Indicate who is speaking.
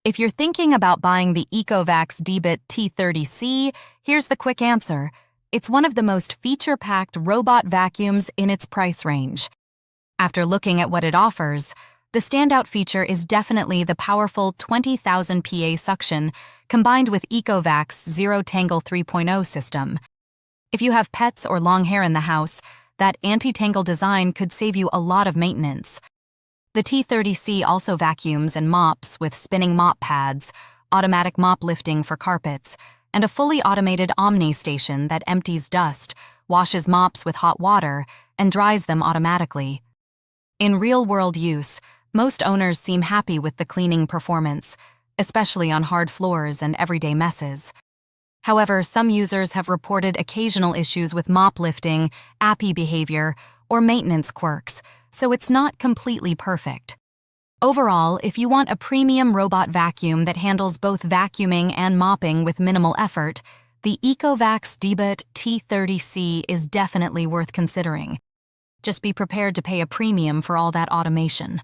Speaker 1: If you're thinking about buying the Ecovacs Deebot T30C, here's the quick answer. It's one of the most feature-packed robot vacuums in its price range. After looking at what it offers, the standout feature is definitely the powerful 20,000 PA suction combined with Ecovacs Zero Tangle 3.0 system. If you have pets or long hair in the house, that anti-tangle design could save you a lot of maintenance. The T30C also vacuums and mops with spinning mop pads, automatic mop lifting for carpets, and a fully automated Omni station that empties dust, washes mops with hot water, and dries them automatically. In real-world use, most owners seem happy with the cleaning performance, especially on hard floors and everyday messes. However, some users have reported occasional issues with mop lifting, appy behavior, or maintenance quirks, so it's not completely perfect. Overall, if you want a premium robot vacuum that handles both vacuuming and mopping with minimal effort, the Ecovacs Deebot T30C is definitely worth considering. Just be prepared to pay a premium for all that automation.